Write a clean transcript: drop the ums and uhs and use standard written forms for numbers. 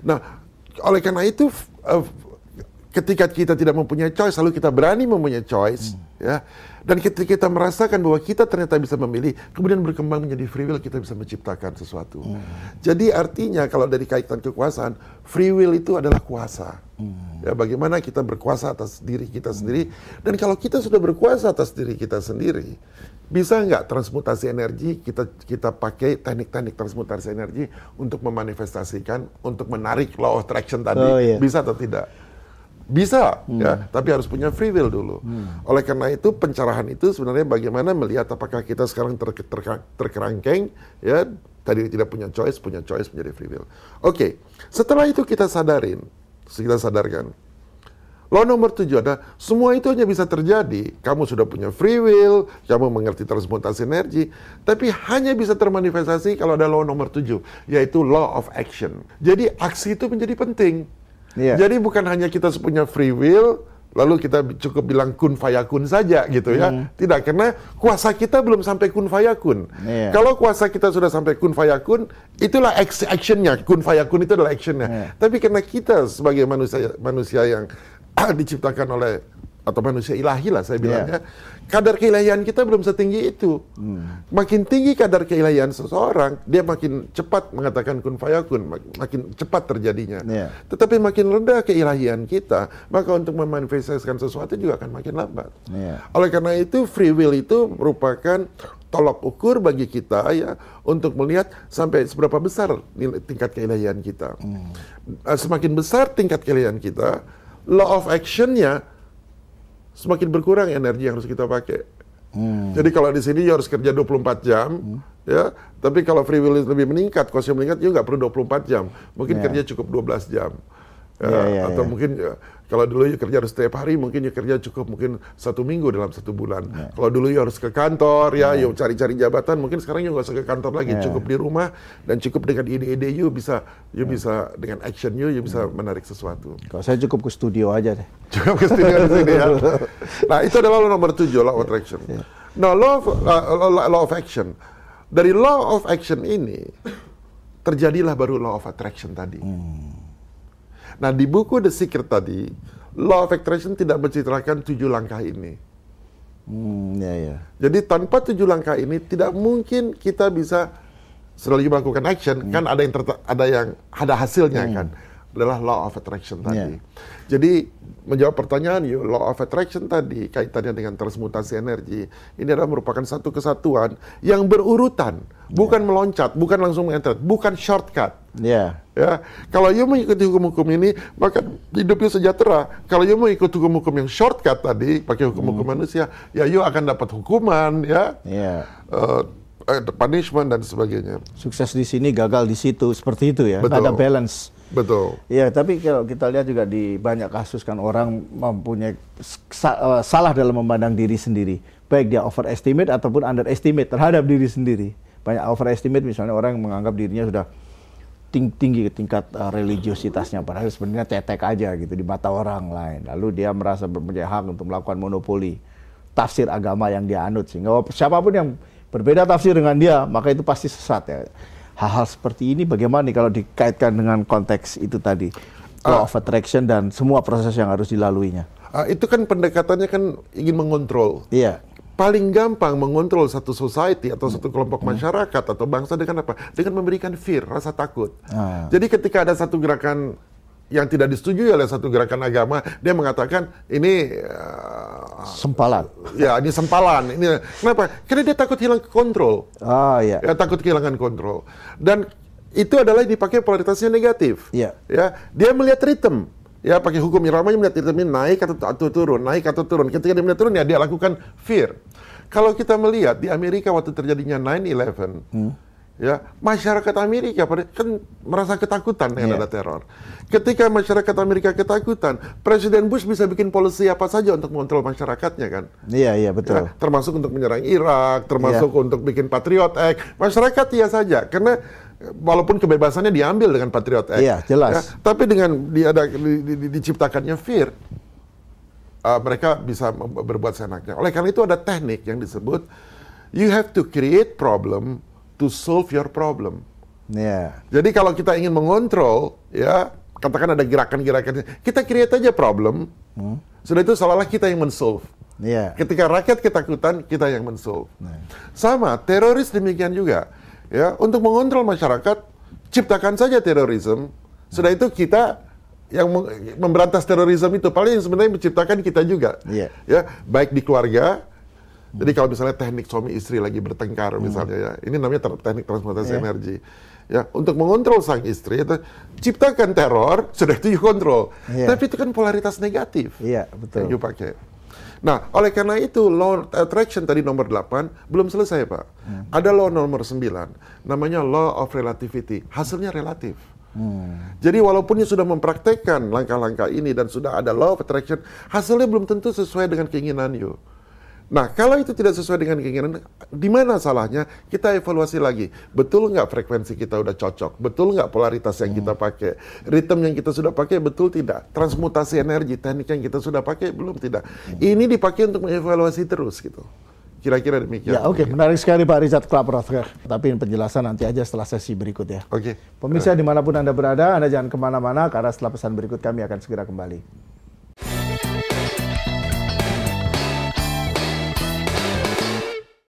Nah, oleh karena itu ketika kita tidak mempunyai choice, lalu kita berani mempunyai choice, ya, dan ketika kita merasakan bahwa kita ternyata bisa memilih, kemudian berkembang menjadi free will, kita bisa menciptakan sesuatu. Jadi artinya kalau dari kaitan kekuasaan, free will itu adalah kuasa. Ya, bagaimana kita berkuasa atas diri kita sendiri, dan kalau kita sudah berkuasa atas diri kita sendiri, bisa nggak transmutasi energi, kita pakai teknik-teknik transmutasi energi untuk memanifestasikan, untuk menarik law of attraction tadi, bisa atau tidak? Bisa, ya, tapi harus punya free will dulu. Oleh karena itu, pencerahan itu sebenarnya bagaimana melihat apakah kita sekarang terkerangkeng, ya, tadi tidak punya choice menjadi free will. Oke, setelah itu kita sadarkan. Law nomor 7 ada, semua itu hanya bisa terjadi, kamu sudah punya free will, kamu mengerti transmutasi energi, tapi hanya bisa termanifestasi kalau ada law nomor 7, yaitu law of action. Jadi aksi itu menjadi penting. Jadi bukan hanya kita punya free will, lalu kita cukup bilang kun fayakun saja gitu ya. Tidak, karena kuasa kita belum sampai kun fayakun. Kalau kuasa kita sudah sampai kun fayakun, itulah actionnya. Kun fayakun itu adalah actionnya. Tapi karena kita sebagai manusia yang diciptakan oleh, atau manusia ilahi lah saya bilangnya, kadar keilahian kita belum setinggi itu. Makin tinggi kadar keilahian seseorang, dia makin cepat mengatakan kun fayakun, makin cepat terjadinya. Tetapi makin rendah keilahian kita, maka untuk memanifestasikan sesuatu juga akan makin lambat. Oleh karena itu, free will itu merupakan tolok ukur bagi kita, ya, untuk melihat sampai seberapa besar tingkat keilahian kita. Semakin besar tingkat keilahian kita, law of action-nya semakin berkurang energi yang harus kita pakai. Jadi kalau di sini harus kerja 24 jam, ya. Tapi kalau free will lebih meningkat, kuasa meningkat, juga nggak perlu 24 jam. Mungkin kerja cukup 12 jam. Atau mungkin kalau dulu kerja harus setiap hari, mungkin kerja cukup mungkin 1 minggu dalam 1 bulan. Kalau dulu harus ke kantor, ya, cari-cari jabatan, mungkin sekarang nggak usah ke kantor lagi, cukup di rumah, dan cukup dengan ide-ide bisa dengan action bisa menarik sesuatu. Kalau saya cukup ke studio aja deh. Cukup ke studio di sini, ya. Nah, itu adalah law nomor 7, law of attraction. Nah, law of action. Dari law of action ini terjadilah baru law of attraction tadi. Nah, di buku The Secret tadi, law of attraction tidak menceritakan 7 langkah ini. Jadi tanpa 7 langkah ini tidak mungkin kita bisa selalu melakukan action. Kan ada hasilnya kan. Adalah law of attraction tadi. Jadi menjawab pertanyaan law of attraction tadi kaitannya dengan transmutasi energi, ini adalah merupakan satu kesatuan yang berurutan, bukan meloncat, bukan langsung mengentet, bukan shortcut. Ya, kalau you mengikuti hukum-hukum ini, maka hidupnya sejahtera. Kalau you mau ikut hukum-hukum yang shortcut tadi, pakai hukum-hukum manusia, ya you akan dapat hukuman, ya. Punishment dan sebagainya. Sukses di sini, gagal di situ, seperti itu ya. Ada balance. Betul. Ya, tapi kalau kita lihat juga di banyak kasus kan orang mempunyai salah dalam memandang diri sendiri. Baik dia overestimate ataupun underestimate terhadap diri sendiri. Banyak overestimate, misalnya orang menganggap dirinya sudah tinggi tingkat religiositasnya, padahal sebenarnya tetek aja gitu di mata orang lain. Lalu dia merasa mempunyai hak untuk melakukan monopoli tafsir agama yang dia anut, sehingga siapapun yang berbeda tafsir dengan dia, maka itu pasti sesat ya. Hal-hal seperti ini bagaimana nih kalau dikaitkan dengan konteks itu tadi, law of attraction dan semua proses yang harus dilaluinya? Itu kan pendekatannya kan ingin mengontrol. Paling gampang mengontrol satu society atau satu kelompok masyarakat atau bangsa dengan apa? Dengan memberikan fear, rasa takut. Jadi ketika ada satu gerakan yang tidak disetujui oleh satu gerakan agama, dia mengatakan ini sempalan. Ya, ini sempalan. Ini kenapa? Karena dia takut hilang kontrol. Ya, takut kehilangan kontrol. Dan itu adalah dipakai polaritasnya negatif. Ya, dia melihat ritme. Ya, pakai hukum irama melihat ritme naik atau turun, naik atau turun. Ketika dia melihat turun, ya dia lakukan fear. Kalau kita melihat di Amerika waktu terjadinya 9/11, ya, masyarakat Amerika kan merasa ketakutan dengan ada teror. Ketika masyarakat Amerika ketakutan, Presiden Bush bisa bikin policy apa saja untuk mengontrol masyarakatnya kan? Iya, betul. Ya, termasuk untuk menyerang Irak, termasuk untuk bikin Patriot Act. Masyarakat iya saja, karena walaupun kebebasannya diambil dengan Patriot Act. Iya, jelas. Ya, tapi dengan diciptakannya fear, mereka bisa berbuat seenaknya. Oleh karena itu ada teknik yang disebut you have to create problem to solve your problem. Ya. Jadi kalau kita ingin mengontrol, ya katakan ada gerakan-gerakan, kita create aja problem. Sudah itu seolah-olah kita yang men-solve. Ya. Ketika rakyat ketakutan, kita yang men-solve. Sama, teroris demikian juga. Ya, untuk mengontrol masyarakat, ciptakan saja terorisme. Sudah itu kita yang memberantas terorisme itu, paling yang sebenarnya menciptakan kita juga. Ya, baik di keluarga. Jadi kalau misalnya teknik suami istri lagi bertengkar misalnya ya, ini namanya teknik transmutasi energi. Ya, untuk mengontrol sang istri itu ciptakan teror, sudah itu you kontrol. Tapi itu kan polaritas negatif. Iya, betul. Yang you pakai. Nah, oleh karena itu law attraction tadi nomor 8 belum selesai, Pak. Ada law nomor 9, namanya law of relativity. Hasilnya relatif. Jadi walaupun you sudah mempraktekkan langkah-langkah ini dan sudah ada law of attraction, hasilnya belum tentu sesuai dengan keinginan you. Nah, kalau itu tidak sesuai dengan keinginan, di mana salahnya? Kita evaluasi lagi. Betul nggak frekuensi kita udah cocok? Betul nggak polaritas yang kita pakai? Ritme yang kita sudah pakai, betul tidak? Transmutasi energi, teknik yang kita sudah pakai, belum tidak? Ini dipakai untuk mengevaluasi terus, gitu. Kira-kira demikian. Ya, oke. Menarik sekali Pak Richard Klaproth. Tapi penjelasan nanti aja setelah sesi berikut ya. Oke. Pemirsa dimanapun Anda berada, Anda jangan kemana-mana, karena setelah pesan berikut kami akan segera kembali.